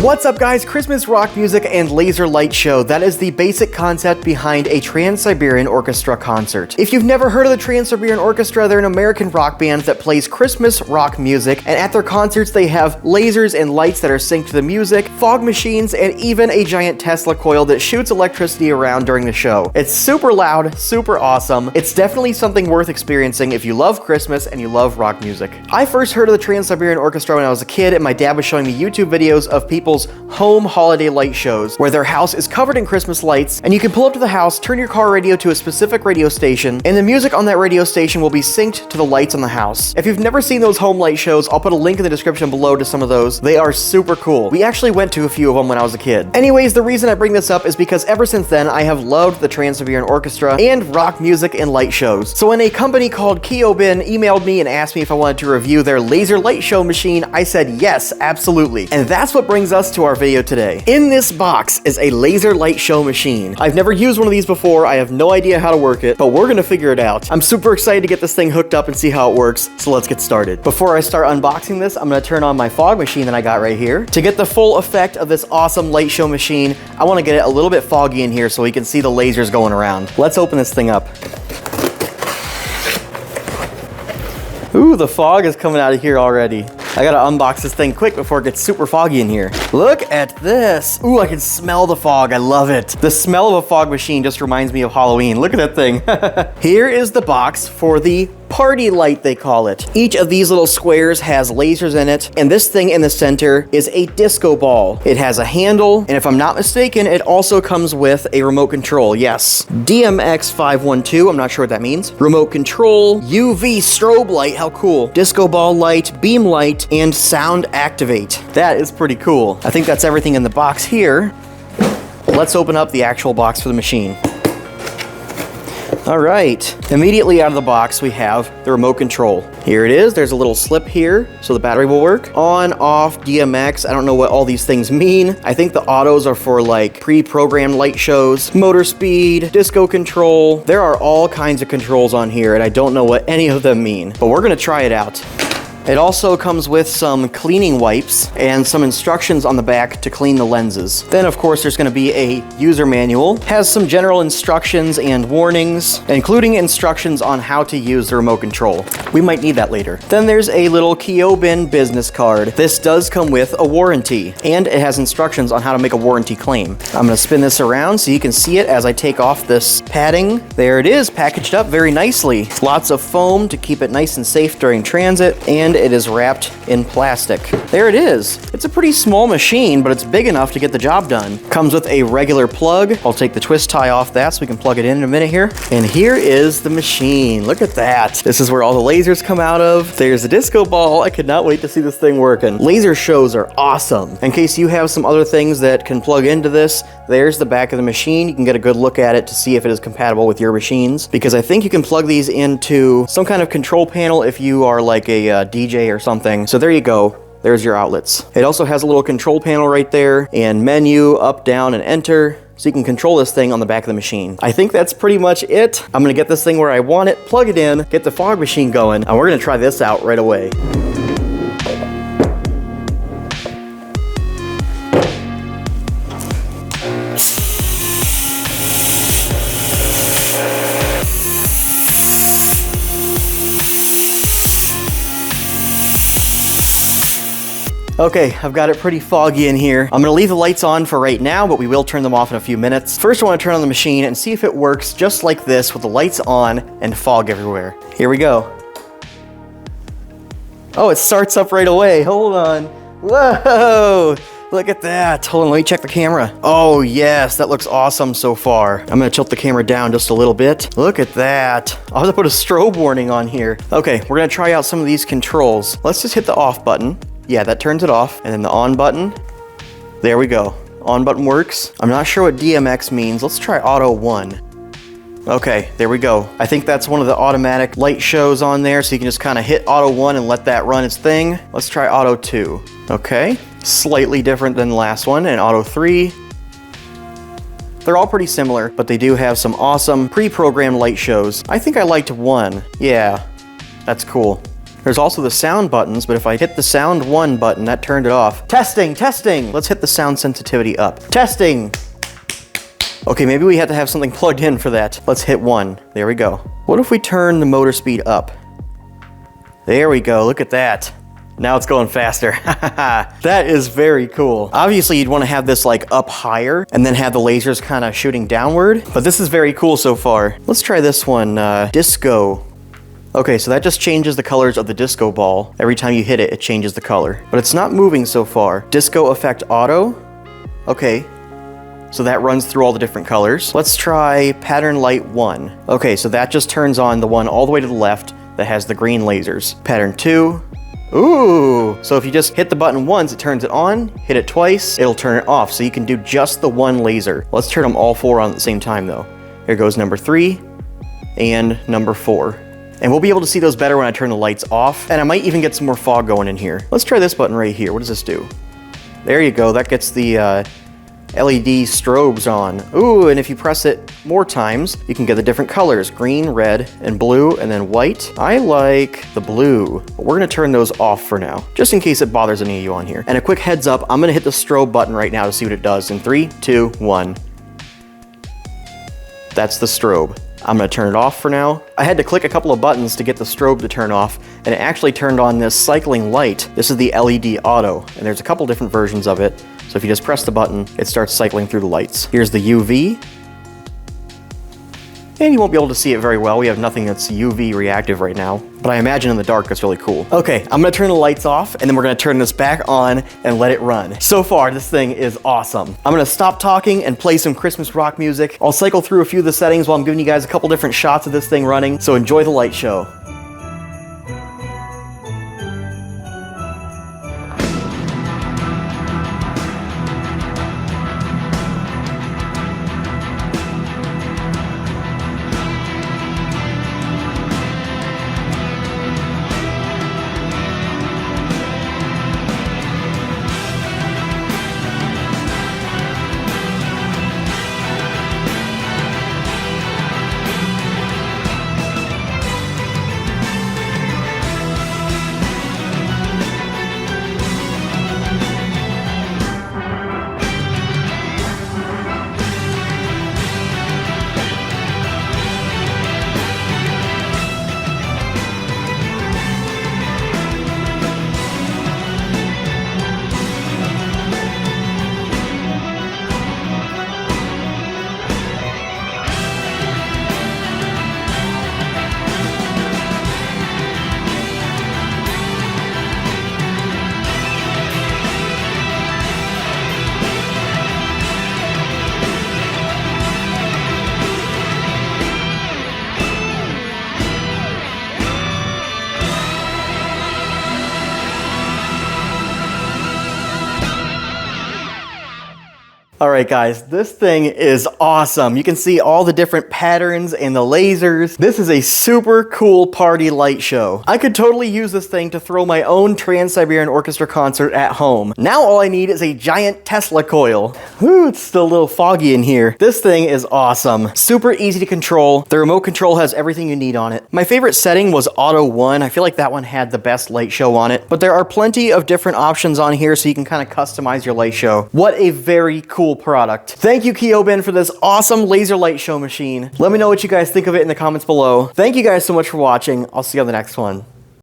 What's up guys, Christmas rock music and laser light show. That is the basic concept behind a Trans-Siberian Orchestra concert. If you've never heard of the Trans-Siberian Orchestra, they're an American rock band that plays Christmas rock music, and at their concerts they have lasers and lights that are synced to the music, fog machines, and even a giant Tesla coil that shoots electricity around during the show. It's super loud, super awesome. It's definitely something worth experiencing if you love Christmas and you love rock music. I first heard of the Trans-Siberian Orchestra when I was a kid, and my dad was showing me YouTube videos of people's home holiday light shows where their house is covered in Christmas lights, and you can pull up to the house, turn your car radio to a specific radio station, and the music on that radio station will be synced to the lights on the house. If you've never seen those home light shows, I'll put a link in the description below to some of those. They are super cool. We actually went to a few of them when I was a kid. Anyways, the reason I bring this up is because ever since then, I have loved the Trans-Siberian Orchestra and rock music and light shows. So when a company called KeoBin emailed me and asked me if I wanted to review their laser light show machine, I said yes, absolutely. And that's what brings us to our video today. In this box is a laser light show machine. I've never used one of these before. I have no idea how to work it, but we're gonna figure it out. I'm super excited to get this thing hooked up and see how it works, so let's get started. Before I start unboxing this, I'm gonna turn on my fog machine that I got right here. To get the full effect of this awesome light show machine, I wanna get it a little bit foggy in here so we can see the lasers going around. Let's open this thing up. Ooh, the fog is coming out of here already. I gotta unbox this thing quick before it gets super foggy in here. Look at this. Ooh, I can smell the fog. I love it. The smell of a fog machine just reminds me of Halloween. Look at that thing. Here is the box for the party light, they call it. Each of these little squares has lasers in it, and this thing in the center is a disco ball. It has a handle, and if I'm not mistaken, it also comes with a remote control. Yes, DMX512, I'm not sure what that means. Remote control, UV strobe light, how cool. Disco ball light, beam light, and sound activate. That is pretty cool. I think that's everything in the box here. Let's open up the actual box for the machine. All right, immediately out of the box, we have the remote control. Here it is. There's a little slip here, so the battery will work. On, off, DMX. I don't know what all these things mean. I think the autos are for like pre-programmed light shows, motor speed, disco control. There are all kinds of controls on here, and I don't know what any of them mean, but we're gonna try it out. It also comes with some cleaning wipes and some instructions on the back to clean the lenses. Then of course there's going to be a user manual. Has some general instructions and warnings, including instructions on how to use the remote control. We might need that later. Then there's a little KeoBin business card. This does come with a warranty, and it has instructions on how to make a warranty claim. I'm going to spin this around so you can see it as I take off this padding. There it is, packaged up very nicely. Lots of foam to keep it nice and safe during transit, and it is wrapped in plastic. There it is. It's a pretty small machine, but it's big enough to get the job done. Comes with a regular plug. I'll take the twist tie off that so we can plug it in a minute here. And here is the machine. Look at that. This is where all the lasers come out of. There's a disco ball. I could not wait to see this thing working. Laser shows are awesome. In case you have some other things that can plug into this, there's the back of the machine. You can get a good look at it to see if it is compatible with your machines, because I think you can plug these into some kind of control panel if you are like a DJ or something. So there you go. There's your outlets. It also has a little control panel right there, and menu, up, down, and enter, so you can control this thing on the back of the machine. I think that's pretty much it. I'm gonna get this thing where I want it, plug it in, get the fog machine going, and we're gonna try this out right away. Okay, I've got it pretty foggy in here. I'm gonna leave the lights on for right now, but we will turn them off in a few minutes. First, I wanna turn on the machine and see if it works just like this with the lights on and fog everywhere. Here we go. Oh, it starts up right away. Hold on. Whoa! Look at that. Hold on, let me check the camera. Oh yes, that looks awesome so far. I'm gonna tilt the camera down just a little bit. Look at that. I'll have to put a strobe warning on here. Okay, we're gonna try out some of these controls. Let's just hit the off button. Yeah, that turns it off. And then the on button. There we go. On button works. I'm not sure what DMX means. Let's try auto 1. Okay, there we go. I think that's one of the automatic light shows on there, so you can just kind of hit auto 1 and let that run its thing. Let's try auto 2. Okay, slightly different than the last one. And auto 3. They're all pretty similar, but they do have some awesome pre-programmed light shows. I think I liked 1. Yeah, that's cool. There's also the sound buttons, but if I hit the sound 1 button, that turned it off. Testing, testing. Let's hit the sound sensitivity up. Testing. Okay, maybe we have to have something plugged in for that. Let's hit 1. There we go. What if we turn the motor speed up? There we go, look at that. Now it's going faster. That is very cool. Obviously, you'd want to have this like up higher and then have the lasers kind of shooting downward, but this is very cool so far. Let's try this one, disco. Okay, so that just changes the colors of the disco ball. Every time you hit it, it changes the color, but it's not moving so far. Disco effect auto. Okay, so that runs through all the different colors. Let's try pattern light 1. Okay, so that just turns on the one all the way to the left that has the green lasers. Pattern 2. Ooh, so if you just hit the button once, it turns it on, hit it twice, it'll turn it off, so you can do just the one laser. Let's turn them all 4 on at the same time though. Here goes number 3 and number 4. And we'll be able to see those better when I turn the lights off, and I might even get some more fog going in here. Let's try this button right here. What does this do? There you go, that gets the LED strobes on. Ooh, and if you press it more times, you can get the different colors, green, red, and blue, and then white. I like the blue, but we're gonna turn those off for now, just in case it bothers any of you on here. And a quick heads up, I'm gonna hit the strobe button right now to see what it does in 3, 2, 1. That's the strobe. I'm gonna turn it off for now. I had to click a couple of buttons to get the strobe to turn off, and it actually turned on this cycling light. This is the LED auto, and there's a couple different versions of it. So if you just press the button, it starts cycling through the lights. Here's the UV. And you won't be able to see it very well. We have nothing that's UV reactive right now, but I imagine in the dark it's really cool. Okay, I'm gonna turn the lights off, and then we're gonna turn this back on and let it run. So far, this thing is awesome. I'm gonna stop talking and play some Christmas rock music. I'll cycle through a few of the settings while I'm giving you guys a couple different shots of this thing running, so enjoy the light show. All right, guys, this thing is awesome. You can see all the different patterns and the lasers. This is a super cool party light show. I could totally use this thing to throw my own Trans-Siberian Orchestra concert at home. Now all I need is a giant Tesla coil. Ooh, it's still a little foggy in here. This thing is awesome. Super easy to control. The remote control has everything you need on it. My favorite setting was Auto 1. I feel like that one had the best light show on it, but there are plenty of different options on here so you can kind of customize your light show. What a very cool product. Thank you, KeoBin, for this awesome laser light show machine. Let me know what you guys think of it in the comments below. Thank you guys so much for watching. I'll see you on the next one.